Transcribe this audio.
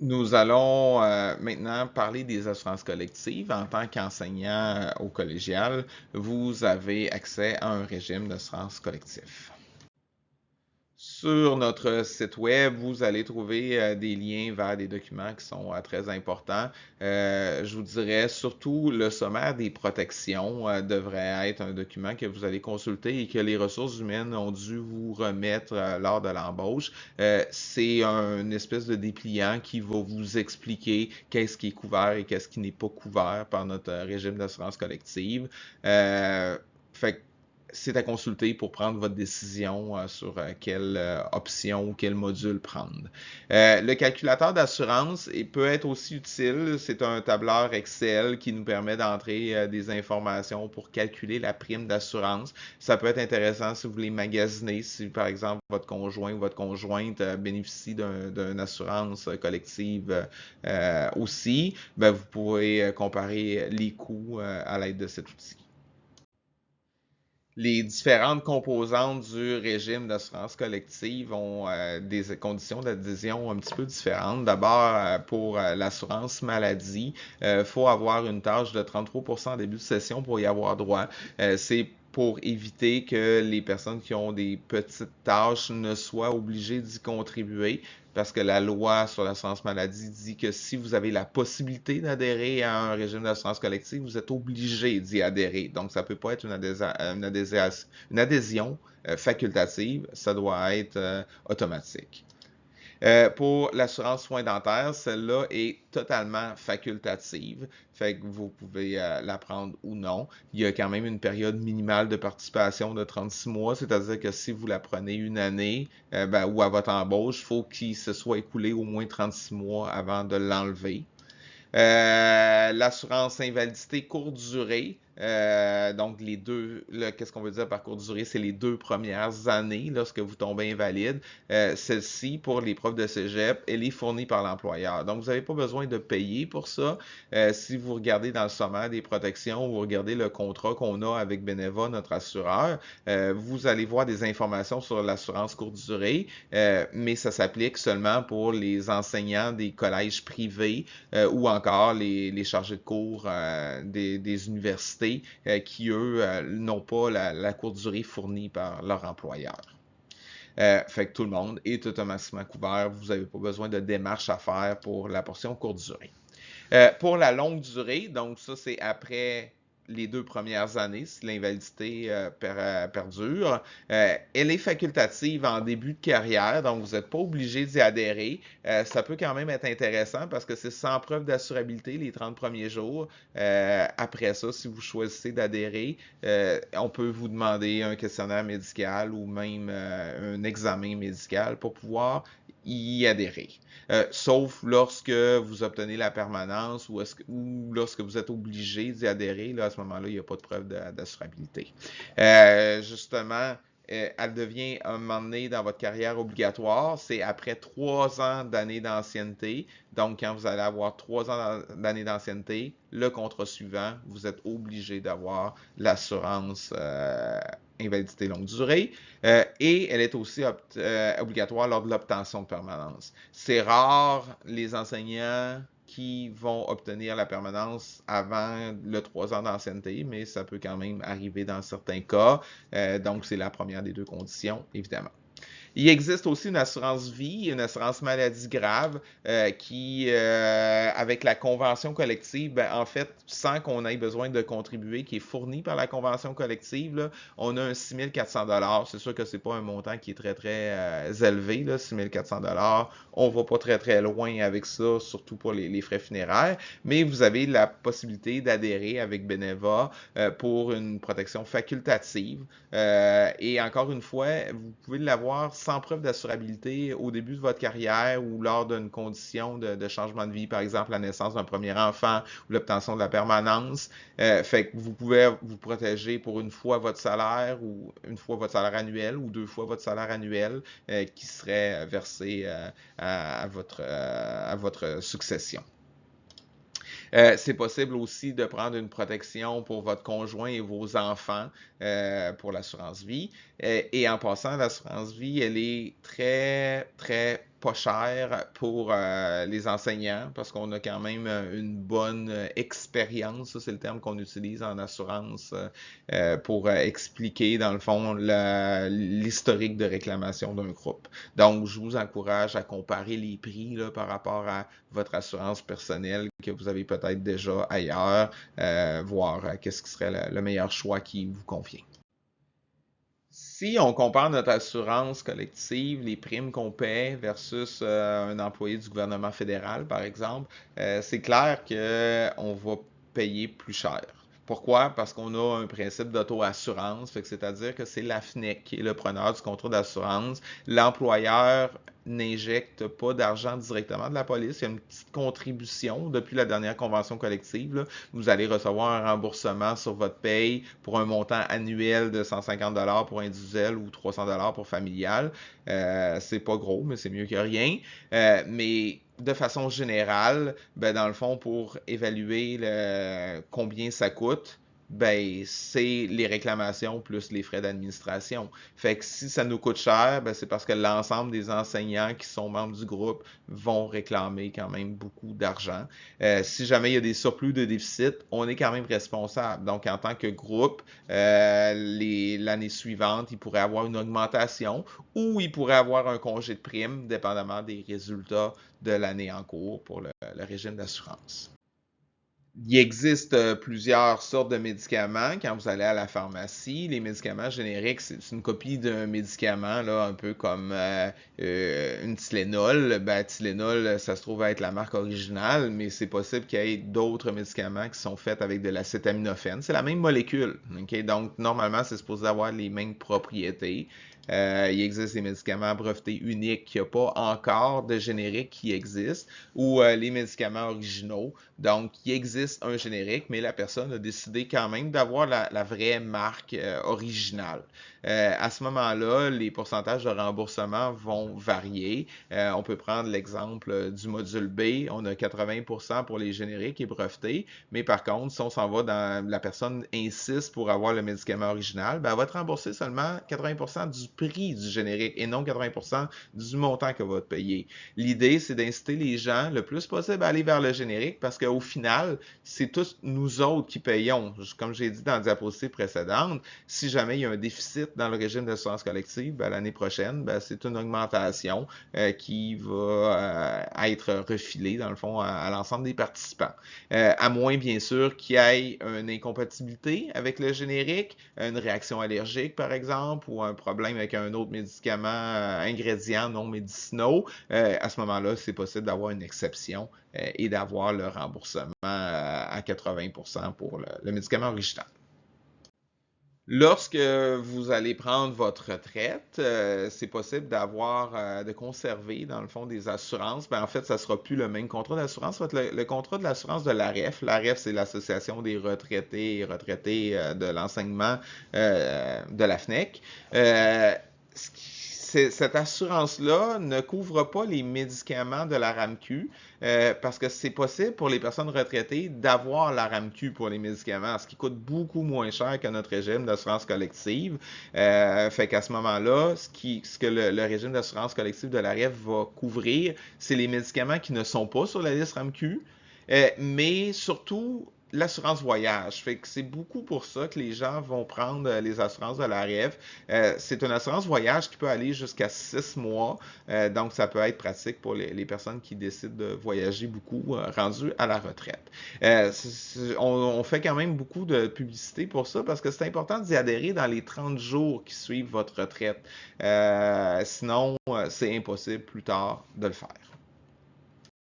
Nous allons maintenant parler des assurances collectives. En tant qu'enseignant au collégial, vous avez accès à un régime d'assurance collectif. Sur notre site web, vous allez trouver des liens vers des documents qui sont très importants. Je vous dirais surtout le sommaire des protections devrait être un document que vous allez consulter et que les ressources humaines ont dû vous remettre lors de l'embauche. C'est une espèce de dépliant qui va vous expliquer qu'est-ce qui est couvert et qu'est-ce qui n'est pas couvert par notre régime d'assurance collective. Fait c'est à consulter pour prendre votre décision sur quelle option ou quel module prendre. Le calculateur d'assurance peut être aussi utile. C'est un tableur Excel qui nous permet d'entrer des informations pour calculer la prime d'assurance. Ça peut être intéressant si vous voulez magasiner, si par exemple votre conjoint ou votre conjointe bénéficie d'une assurance collective aussi, ben, vous pourrez comparer les coûts à l'aide de cet outil. Les différentes composantes du régime d'assurance collective ont des conditions d'adhésion un petit peu différentes. D'abord, pour l'assurance maladie, il faut avoir une tâche de 33% en début de session pour y avoir droit. C'est pour éviter que les personnes qui ont des petites tâches ne soient obligées d'y contribuer, parce que la loi sur l'assurance maladie dit que si vous avez la possibilité d'adhérer à un régime d'assurance collective, vous êtes obligé d'y adhérer. Donc, ça ne peut pas être une adhésion facultative, ça doit être automatique. Pour l'assurance soins dentaires, celle-là est totalement facultative. Fait que vous pouvez la prendre ou non. Il y a quand même une période minimale de participation de 36 mois, c'est-à-dire que si vous la prenez une année ou à votre embauche, il faut qu'il se soit écoulé au moins 36 mois avant de l'enlever. L'assurance invalidité courte durée. Donc, qu'est-ce qu'on veut dire par courte durée? C'est les 2 premières années lorsque vous tombez invalide. Celle-ci, pour l'épreuve de cégep, elle est fournie par l'employeur. Donc, vous n'avez pas besoin de payer pour ça. Si vous regardez dans le sommaire des protections, vous regardez le contrat qu'on a avec Beneva, notre assureur, vous allez voir des informations sur l'assurance courte durée, mais ça s'applique seulement pour les enseignants des collèges privés ou encore les chargés de cours des universités qui, eux, n'ont pas la courte durée fournie par leur employeur. Fait que tout le monde est automatiquement couvert. Vous n'avez pas besoin de démarche à faire pour la portion courte durée. Pour la longue durée, donc ça c'est après les 2 premières années, si l'invalidité perdure. Elle est facultative en début de carrière, donc vous n'êtes pas obligé d'y adhérer. Ça peut quand même être intéressant parce que c'est sans preuve d'assurabilité les 30 premiers jours. Après ça, si vous choisissez d'adhérer, on peut vous demander un questionnaire médical ou même un examen médical pour pouvoir y adhérer. Sauf lorsque vous obtenez la permanence ou lorsque vous êtes obligé d'y adhérer, là, à ce moment-là, il n'y a pas de preuve d'assurabilité. Justement, elle devient un moment donné dans votre carrière obligatoire, c'est après 3 ans d'années d'ancienneté. Donc, quand vous allez avoir 3 ans d'années d'ancienneté, le contrat suivant, vous êtes obligé d'avoir l'assurance invalidité longue durée. Et elle est aussi obligatoire lors de l'obtention de permanence. C'est rare les enseignants qui vont obtenir la permanence avant le 3 ans d'ancienneté, mais ça peut quand même arriver dans certains cas. Donc, c'est la première des 2 conditions, évidemment. Il existe aussi une assurance vie, une assurance maladie grave qui, avec la convention collective, ben, en fait, sans qu'on ait besoin de contribuer, qui est fournie par la convention collective, là, on a un 6 400 $. C'est sûr que c'est pas un montant qui est très, très élevé, là, 6 400 $. On va pas très, très loin avec ça, surtout pour les frais funéraires, mais vous avez la possibilité d'adhérer avec Beneva pour une protection facultative. Et encore une fois, vous pouvez l'avoir sans preuve d'assurabilité au début de votre carrière ou lors d'une condition de changement de vie, par exemple la naissance d'un premier enfant ou l'obtention de la permanence. Fait que vous pouvez vous protéger pour une fois votre salaire ou une fois votre salaire annuel ou 2 fois votre salaire annuel qui serait versé à votre succession. C'est possible aussi de prendre une protection pour votre conjoint et vos enfants pour l'assurance vie. Et en passant, l'assurance vie, elle est très, très pas cher pour les enseignants parce qu'on a quand même une bonne expérience, ça c'est le terme qu'on utilise en assurance pour expliquer dans le fond l'historique de réclamation d'un groupe. Donc je vous encourage à comparer les prix là, par rapport à votre assurance personnelle que vous avez peut-être déjà ailleurs, voir qu'est-ce qui serait le meilleur choix qui vous convient. Si on compare notre assurance collective, les primes qu'on paie versus un employé du gouvernement fédéral, par exemple, c'est clair qu'on va payer plus cher. Pourquoi? Parce qu'on a un principe d'auto-assurance, c'est-à-dire que c'est la FNEC qui est le preneur du contrat d'assurance. L'employeur n'injecte pas d'argent directement de la police. Il y a une petite contribution depuis la dernière convention collective. Là. Vous allez recevoir un remboursement sur votre paye pour un montant annuel de 150$ pour individuel ou 300$ pour familial. C'est pas gros, mais c'est mieux que rien. Mais de façon générale, ben dans le fond, pour évaluer combien ça coûte, ben c'est les réclamations plus les frais d'administration. Fait que si ça nous coûte cher, ben c'est parce que l'ensemble des enseignants qui sont membres du groupe vont réclamer quand même beaucoup d'argent. Si jamais il y a des surplus de déficit, on est quand même responsable. Donc en tant que groupe, l'année suivante, il pourrait avoir une augmentation ou il pourrait avoir un congé de prime, dépendamment des résultats de l'année en cours pour le régime d'assurance. Il existe plusieurs sortes de médicaments quand vous allez à la pharmacie. Les médicaments génériques, c'est une copie d'un médicament, là, un peu comme une Tylenol. Ben, Tylenol, ça se trouve être la marque originale, mais c'est possible qu'il y ait d'autres médicaments qui sont faits avec de l'acétaminophène. C'est la même molécule. Okay? Donc, normalement, c'est supposé avoir les mêmes propriétés. Il existe des médicaments brevetés uniques, il n'y a pas encore de générique qui existe, ou les médicaments originaux. Donc, il existe un générique, mais la personne a décidé quand même d'avoir la vraie marque originale. À ce moment-là, les pourcentages de remboursement vont varier. On peut prendre l'exemple du module B, on a 80% pour les génériques et brevetés, mais par contre, si on s'en va dans la personne insiste pour avoir le médicament original, ben, elle va être remboursée seulement 80% du prix du générique et non 80% du montant qu'elle va te payer. L'idée, c'est d'inciter les gens le plus possible à aller vers le générique parce qu'au final, c'est tous nous autres qui payons. Comme j'ai dit dans la diapositive précédente, si jamais il y a un déficit dans le régime d'assurance collective, ben, l'année prochaine, ben, c'est une augmentation qui va être refilée, dans le fond, à l'ensemble des participants. À moins, bien sûr, qu'il y ait une incompatibilité avec le générique, une réaction allergique, par exemple, ou un problème avec un autre médicament, ingrédient non médicinaux. À ce moment-là, c'est possible d'avoir une exception et d'avoir le remboursement à 80% pour le médicament original. Lorsque vous allez prendre votre retraite, c'est possible de conserver, dans le fond, des assurances. Ben, en fait, ça ne sera plus le même contrat d'assurance. Ça va être le contrat de l'assurance de l'AREF. L'AREF, c'est l'Association des retraités et retraités de l'enseignement de la FNEC. Cette assurance-là ne couvre pas les médicaments de la RAMQ parce que c'est possible pour les personnes retraitées d'avoir la RAMQ pour les médicaments, ce qui coûte beaucoup moins cher que notre régime d'assurance collective. Fait qu'à ce moment-là, ce que le régime d'assurance collective de la REF va couvrir, c'est les médicaments qui ne sont pas sur la liste RAMQ, mais surtout l'assurance voyage. Fait que c'est beaucoup pour ça que les gens vont prendre les assurances de la REF. C'est une assurance voyage qui peut aller jusqu'à 6 mois. Donc, ça peut être pratique pour les personnes qui décident de voyager beaucoup rendues à la retraite. On fait quand même beaucoup de publicité pour ça parce que c'est important d'y adhérer dans les 30 jours qui suivent votre retraite. Sinon, c'est impossible plus tard de le faire.